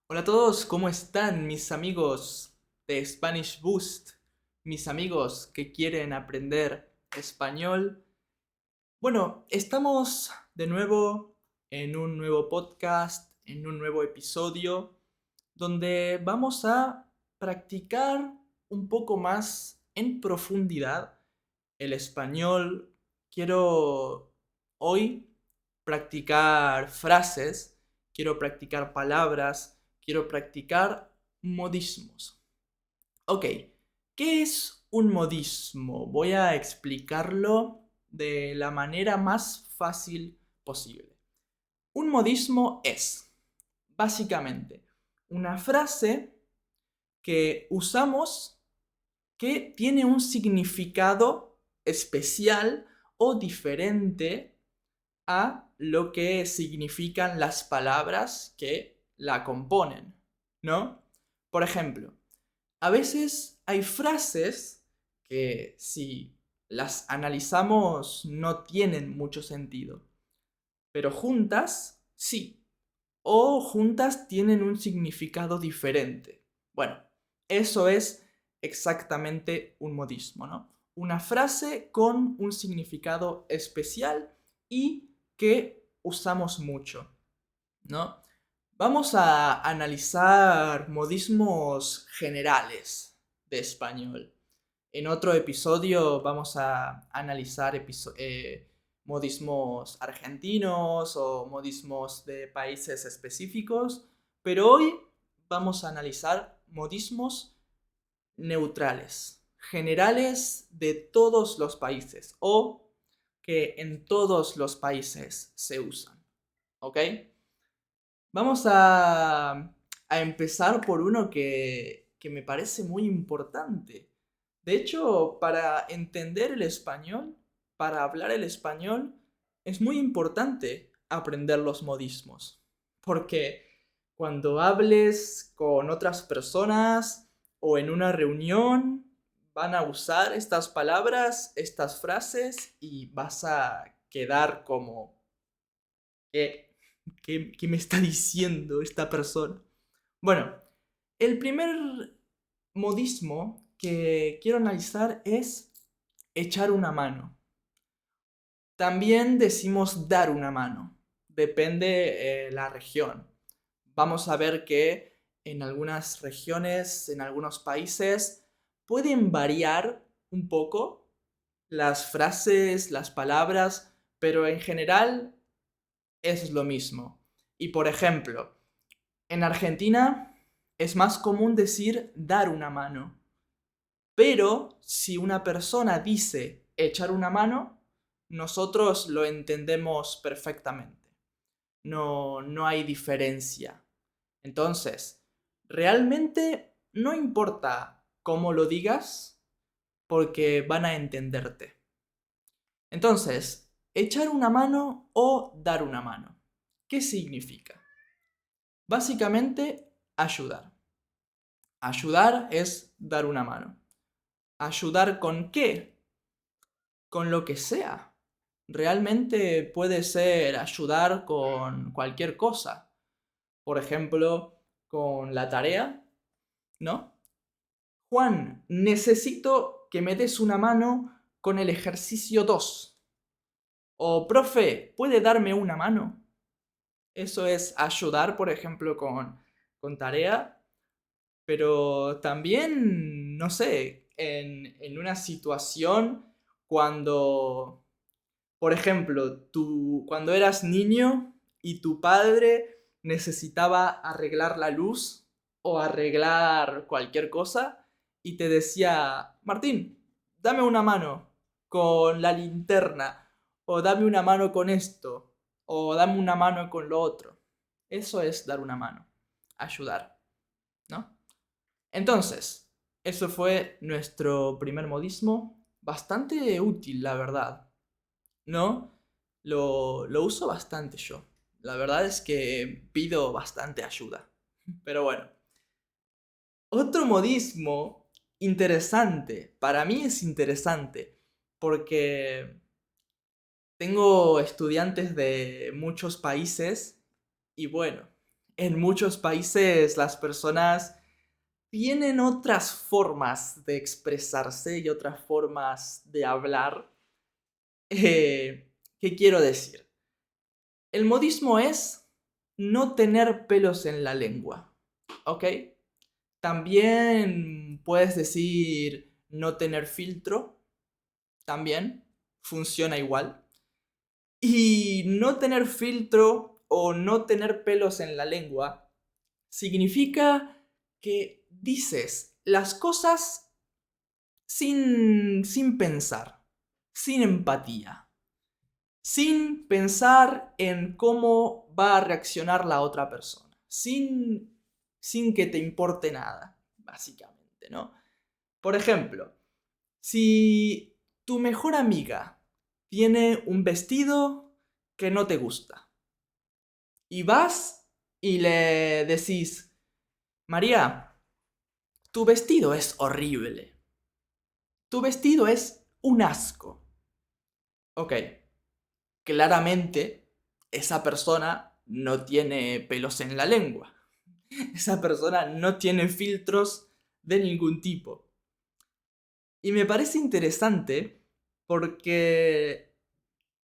Hola a todos, ¿cómo están mis amigos de Spanish Boost? Mis amigos que quieren aprender español. Bueno, estamos de nuevo en un nuevo podcast, en un nuevo episodio, donde vamos a practicar un poco más en profundidad el español. Quiero hoy practicar frases, quiero practicar palabras, quiero practicar modismos. Ok, ¿qué es un modismo? Voy a explicarlo de la manera más fácil posible. Un modismo es, básicamente, una frase que usamos que tiene un significado especial o diferente a lo que significan las palabras que la componen, ¿no? Por ejemplo, a veces hay frases que si las analizamos no tienen mucho sentido, pero juntas sí, o juntas tienen un significado diferente. Bueno, eso es exactamente un modismo, ¿no? Una frase con un significado especial y que usamos mucho, ¿no? Vamos a analizar modismos generales de español. En otro episodio vamos a analizar modismos argentinos o modismos de países específicos, pero hoy vamos a analizar modismos neutrales, generales de todos los países o que en todos los países se usan. ¿Ok? Vamos a empezar por uno que me parece muy importante. De hecho, para entender el español, para hablar el español, es muy importante aprender los modismos. Porque cuando hables con otras personas o en una reunión, van a usar estas palabras, estas frases y vas a quedar como, ¿qué, qué me está diciendo esta persona? Bueno, el primer modismo que quiero analizar es echar una mano. También decimos dar una mano. Depende la región. Vamos a ver que en algunas regiones, en algunos países, pueden variar un poco las frases, las palabras, pero en general es lo mismo. Y por ejemplo, en Argentina es más común decir dar una mano. Pero si una persona dice echar una mano, nosotros lo entendemos perfectamente. No hay diferencia. Entonces, realmente no importa cómo lo digas, porque van a entenderte. Entonces, echar una mano o dar una mano. ¿Qué significa? Básicamente, ayudar. Ayudar es dar una mano. ¿Ayudar con qué? Con lo que sea. Realmente puede ser ayudar con cualquier cosa. Por ejemplo, con la tarea, ¿no? Juan, necesito que me des una mano con el ejercicio 2. O, profe, ¿puede darme una mano? Eso es ayudar, por ejemplo, con tarea. Pero también, no sé, en una situación cuando, por ejemplo, cuando eras niño y tu padre necesitaba arreglar la luz o arreglar cualquier cosa y te decía, Martín, dame una mano con la linterna o dame una mano con esto o dame una mano con lo otro. Eso es dar una mano, ayudar, ¿no? Entonces, eso fue nuestro primer modismo, bastante útil, la verdad, ¿no? Lo uso bastante yo. La verdad es que pido bastante ayuda. Pero bueno, otro modismo interesante, para mí es interesante, porque tengo estudiantes de muchos países y bueno, En muchos países las personas tienen otras formas de expresarse y otras formas de hablar. ¿Qué quiero decir? El modismo es no tener pelos en la lengua, ¿ok? También puedes decir no tener filtro, también funciona igual. Y no tener filtro o no tener pelos en la lengua significa que dices las cosas sin pensar, sin empatía, sin pensar en cómo va a reaccionar la otra persona, sin que te importe nada, básicamente, ¿no? Por ejemplo, si tu mejor amiga tiene un vestido que no te gusta y vas y le decís, María, tu vestido es horrible, tu vestido es un asco. Ok, claramente esa persona no tiene pelos en la lengua. Esa persona no tiene filtros de ningún tipo. Y me parece interesante porque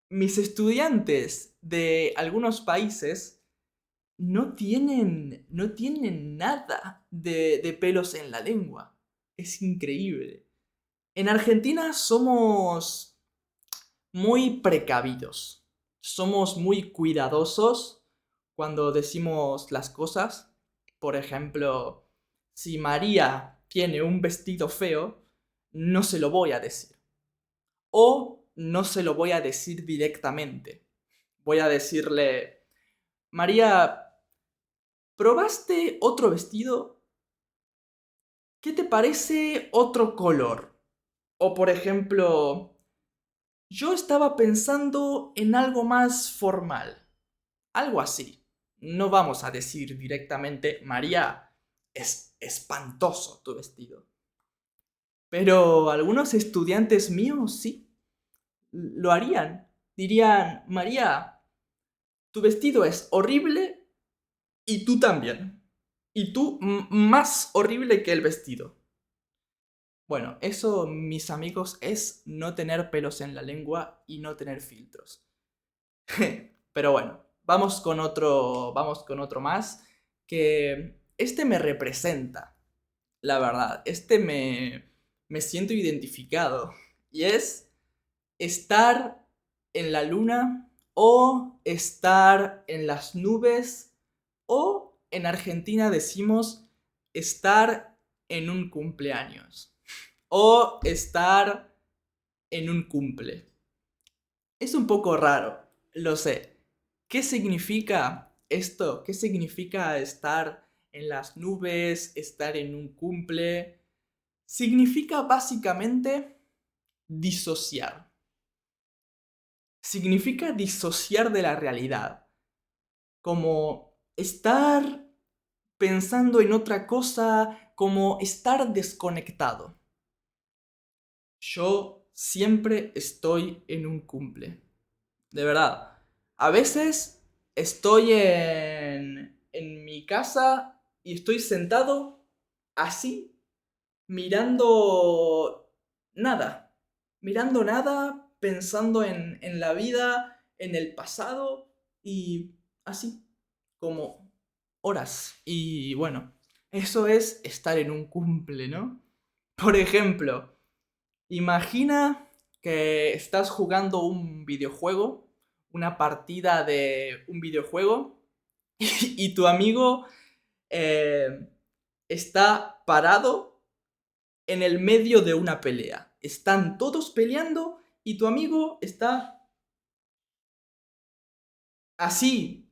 mis estudiantes de algunos países no tienen nada de pelos en la lengua. Es increíble. En Argentina somos muy precavidos. Somos muy cuidadosos cuando decimos las cosas. Por ejemplo, si María tiene un vestido feo, no se lo voy a decir. O no se lo voy a decir directamente. Voy a decirle, María, ¿probaste otro vestido? ¿Qué te parece otro color? O por ejemplo, yo estaba pensando en algo más formal. Algo así. No vamos a decir directamente, María, es espantoso tu vestido. Pero algunos estudiantes míos sí, lo harían. Dirían, María, tu vestido es horrible y tú también. Y tú más horrible que el vestido. Bueno, eso, mis amigos, es no tener pelos en la lengua y no tener filtros. Pero bueno, vamos con otro más, que este me representa, la verdad. Este me siento identificado. Y es estar en la luna o estar en las nubes o en Argentina decimos estar en un cumpleaños o estar en un cumple. Es un poco raro, lo sé. ¿Qué significa esto? ¿Qué significa estar en las nubes, estar en un cumple? Significa básicamente disociar. Significa disociar de la realidad. Como estar pensando en otra cosa, como estar desconectado. Yo siempre estoy en un cumple. De verdad. A veces estoy en mi casa y estoy sentado así, mirando nada. Mirando nada, pensando en la vida, en el pasado y así, como horas. Y bueno, eso es estar en un cumple, ¿no? Por ejemplo, imagina que estás jugando un videojuego, una partida de un videojuego, y tu amigo eh, está parado en el medio de una pelea. Están todos peleando y tu amigo está así.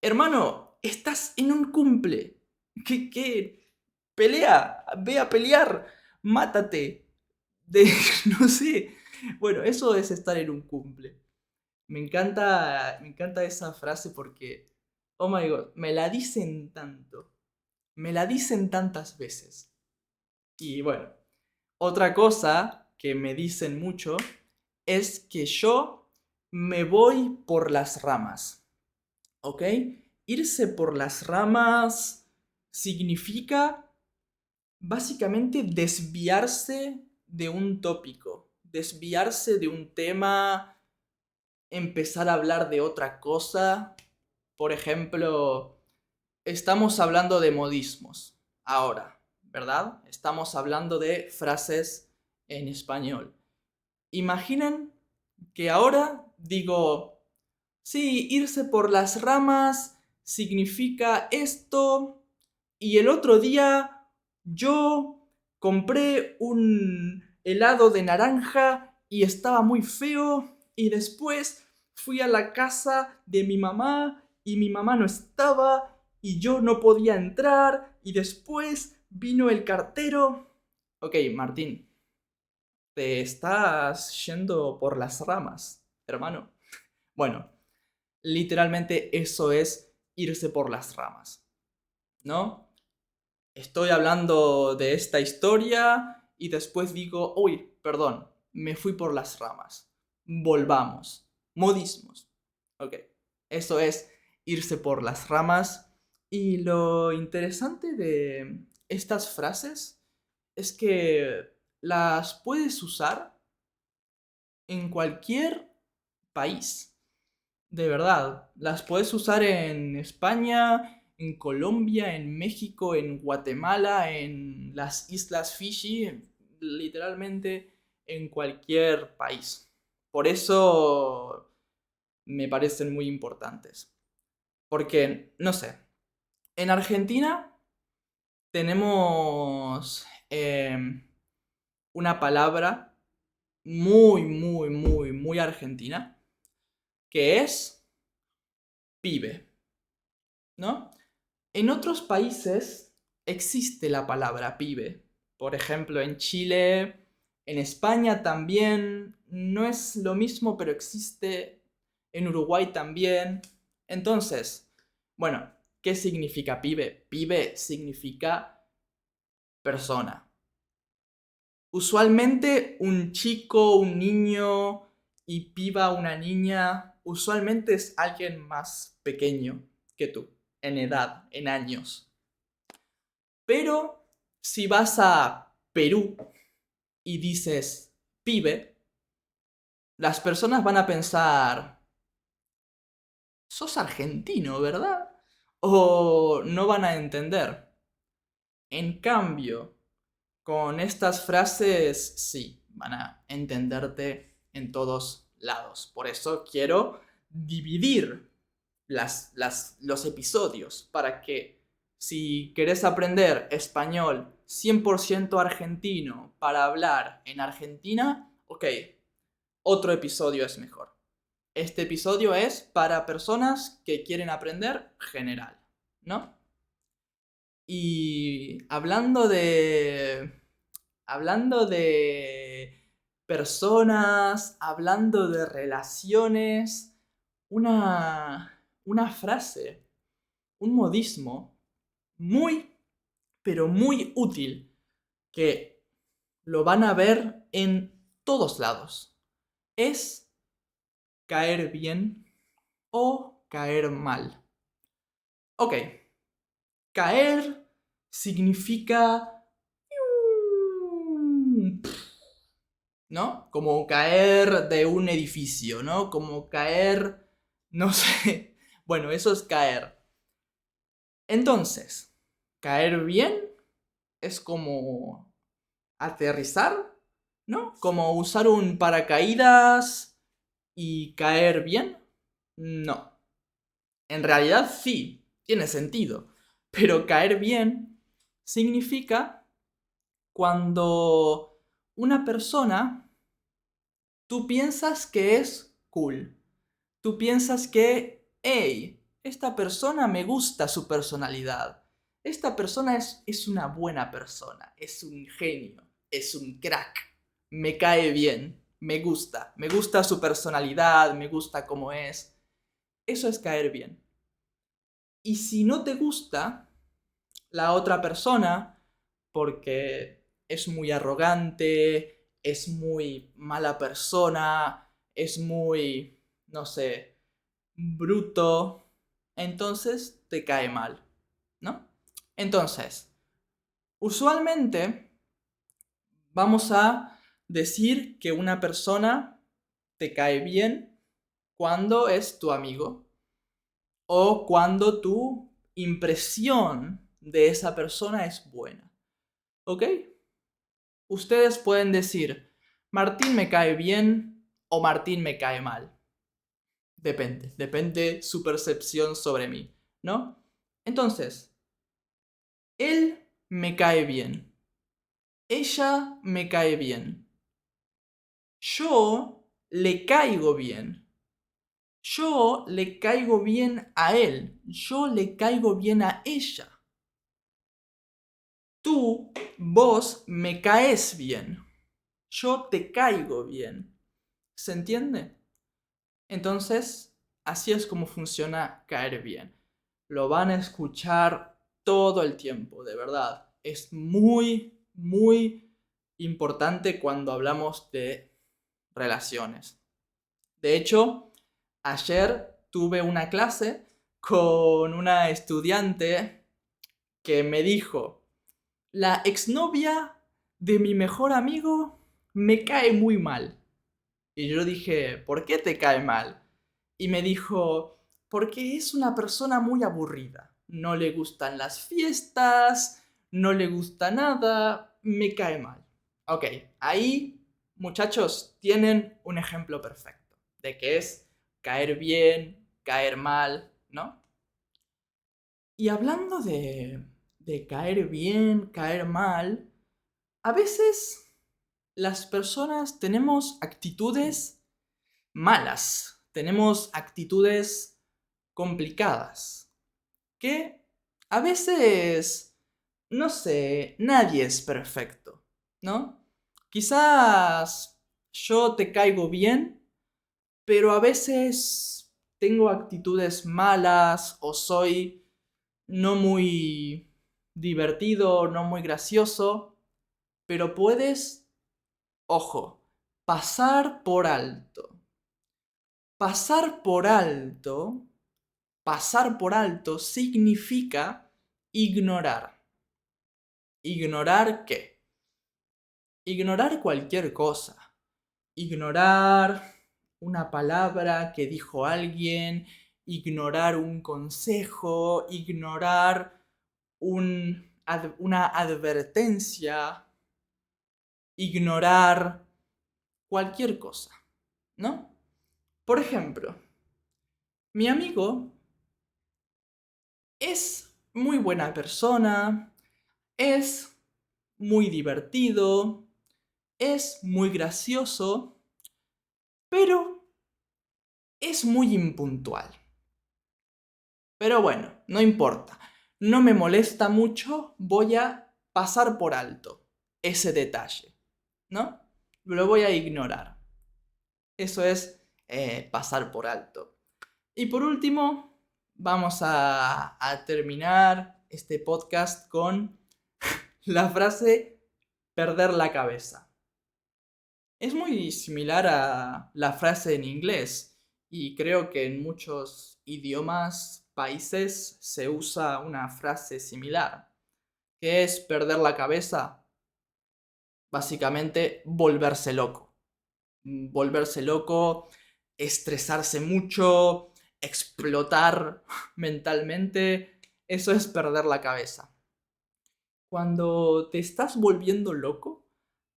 Hermano, estás en un cumple. ¿Qué? Pelea, ve a pelear, mátate. De, no sé. Bueno, eso es estar en un cumple. Me encanta esa frase porque, oh my god, me la dicen tanto. Me la dicen tantas veces. Y bueno, otra cosa que me dicen mucho es que yo me voy por las ramas. ¿Ok? irse por las ramas significa básicamente desviarse de un tópico, desviarse de un tema, empezar a hablar de otra cosa. Por ejemplo, estamos hablando de modismos ahora, ¿verdad? Estamos hablando de frases en español. Imaginen que ahora digo, sí, irse por las ramas significa esto, y el otro día yo compré un helado de naranja y estaba muy feo, y después fui a la casa de mi mamá y mi mamá no estaba y yo no podía entrar y después vino el cartero. Ok, Martín, te estás yendo por las ramas, hermano. Bueno, literalmente eso es irse por las ramas, ¿no? Estoy hablando de esta historia y después digo, uy, perdón, me fui por las ramas. Volvamos. Modismos. Ok, eso es irse por las ramas. Y lo interesante de estas frases es que las puedes usar en cualquier país. De verdad, las puedes usar en España, en Colombia, en México, en Guatemala, en las Islas Fiji, literalmente en cualquier país. Por eso me parecen muy importantes. Porque, no sé, en Argentina tenemos una palabra muy argentina, que es pibe, ¿no? En otros países existe la palabra pibe. Por ejemplo, en Chile, en España también. No es lo mismo, pero existe. En Uruguay también. Entonces, bueno, ¿qué significa pibe? Pibe significa persona. Usualmente un chico, un niño y piba, una niña, usualmente es alguien más pequeño que tú, en edad, en años. Pero si vas a Perú y dices pibe, las personas van a pensar, sos argentino, ¿verdad? O no van a entender. En cambio, con estas frases, sí, van a entenderte en todos lados. Por eso quiero dividir los episodios para que si querés aprender español 100% argentino para hablar en Argentina, ok, otro episodio es mejor. Este episodio es para personas que quieren aprender general, ¿no? Y hablando de personas, hablando de relaciones, una frase, un modismo muy, pero muy útil que lo van a ver en todos lados. Es caer bien o caer mal. Ok, caer significa ¿no? Como caer de un edificio, ¿no? Como caer, no sé. Bueno, eso es caer. Entonces, caer bien es como aterrizar, ¿no? Como usar un paracaídas y caer bien. No. En realidad sí, tiene sentido. Pero caer bien significa cuando una persona tú piensas que es cool. Tú piensas que, hey, esta persona me gusta su personalidad. Esta persona es una buena persona, es un genio, es un crack. Me cae bien, me gusta su personalidad, me gusta cómo es. Eso es caer bien. Y si no te gusta la otra persona, porque es muy arrogante, es muy mala persona, es muy, no sé, bruto, entonces te cae mal, ¿no? Entonces, usualmente vamos a decir que una persona te cae bien cuando es tu amigo o cuando tu impresión de esa persona es buena, ¿ok? Ustedes pueden decir, Martín me cae bien o Martín me cae mal. Depende su percepción sobre mí, ¿no? Entonces, él me cae bien. Ella me cae bien. Yo le caigo bien. Yo le caigo bien a él. Yo le caigo bien a ella. Vos me caes bien. Yo te caigo bien. ¿Se entiende? Entonces, así es como funciona caer bien. Lo van a escuchar todo el tiempo, de verdad. Es muy importante cuando hablamos de relaciones. De hecho, ayer tuve una clase con una estudiante que me dijo, la exnovia de mi mejor amigo me cae muy mal. Y yo dije, ¿por qué te cae mal? Y me dijo, porque es una persona muy aburrida. No le gustan las fiestas, no le gusta nada, me cae mal. Ok, ahí, muchachos, tienen un ejemplo perfecto de qué es caer bien, caer mal, ¿no? Y hablando de caer bien, caer mal, a veces las personas tenemos actitudes malas, tenemos actitudes complicadas, que a veces, no sé, nadie es perfecto, ¿no? Quizás yo te caigo bien, pero a veces tengo actitudes malas o soy no muy divertido, no muy gracioso, pero puedes, ojo, pasar por alto. Pasar por alto, pasar por alto significa ignorar. ¿Ignorar qué? Ignorar cualquier cosa. Ignorar una palabra que dijo alguien, ignorar un consejo, ignorar una advertencia, ignorar cualquier cosa, ¿no? Por ejemplo, mi amigo es muy buena persona, es muy divertido, es muy gracioso, pero es muy impuntual. Pero bueno, no importa. No me molesta mucho, voy a pasar por alto ese detalle, ¿no? Lo voy a ignorar. Eso es pasar por alto. Y por último, vamos a terminar este podcast con la frase perder la cabeza. Es muy similar a la frase en inglés y creo que en muchos idiomas, países, se usa una frase similar. ¿Qué es perder la cabeza? Básicamente volverse loco. Volverse loco, estresarse mucho, explotar mentalmente. Eso es perder la cabeza. Cuando te estás volviendo loco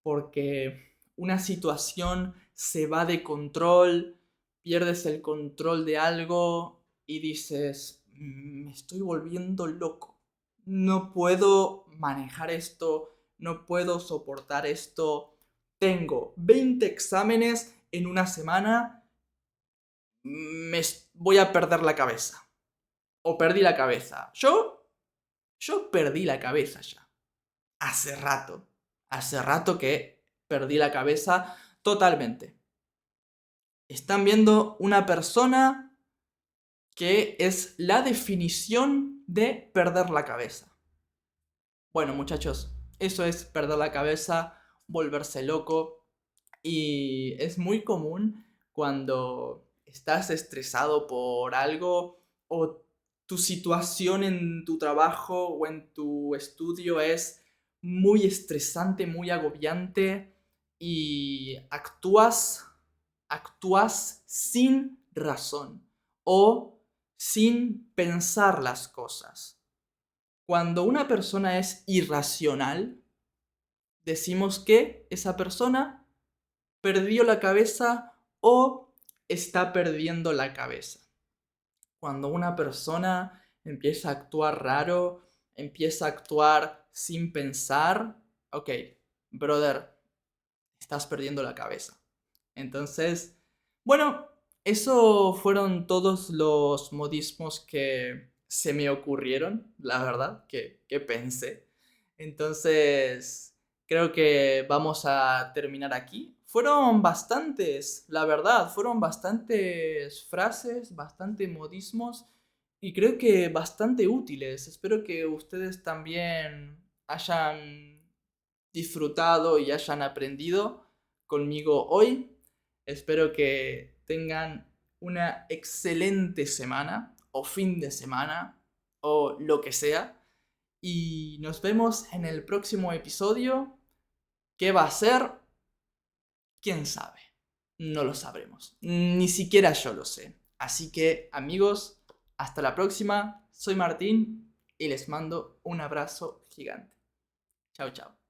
porque una situación se va de control, pierdes el control de algo y dices, me estoy volviendo loco, no puedo manejar esto, no puedo soportar esto, tengo 20 exámenes en una semana, voy a perder la cabeza. O perdí la cabeza. Yo perdí la cabeza ya. Hace rato. Hace rato que perdí la cabeza totalmente. Están viendo una persona que es la definición de perder la cabeza. Bueno, muchachos, eso es perder la cabeza, volverse loco. Y es muy común cuando estás estresado por algo o tu situación en tu trabajo o en tu estudio es muy estresante, muy agobiante y actúas sin razón o sin pensar las cosas. Cuando una persona es irracional, decimos que esa persona perdió la cabeza o está perdiendo la cabeza. Cuando una persona empieza a actuar raro, empieza a actuar sin pensar, ok, brother, estás perdiendo la cabeza. Entonces, bueno, eso fueron todos los modismos que se me ocurrieron, la verdad, que pensé. Entonces, creo que vamos a terminar aquí. Fueron bastantes, la verdad, fueron bastantes frases, bastantes modismos y creo que bastante útiles. Espero que ustedes también hayan disfrutado y hayan aprendido conmigo hoy. Espero que tengan una excelente semana o fin de semana o lo que sea. Y nos vemos en el próximo episodio. ¿Qué va a ser? ¿Quién sabe? No lo sabremos. Ni siquiera yo lo sé. Así que, amigos, hasta la próxima. Soy Martín y les mando un abrazo gigante. Chao, chao.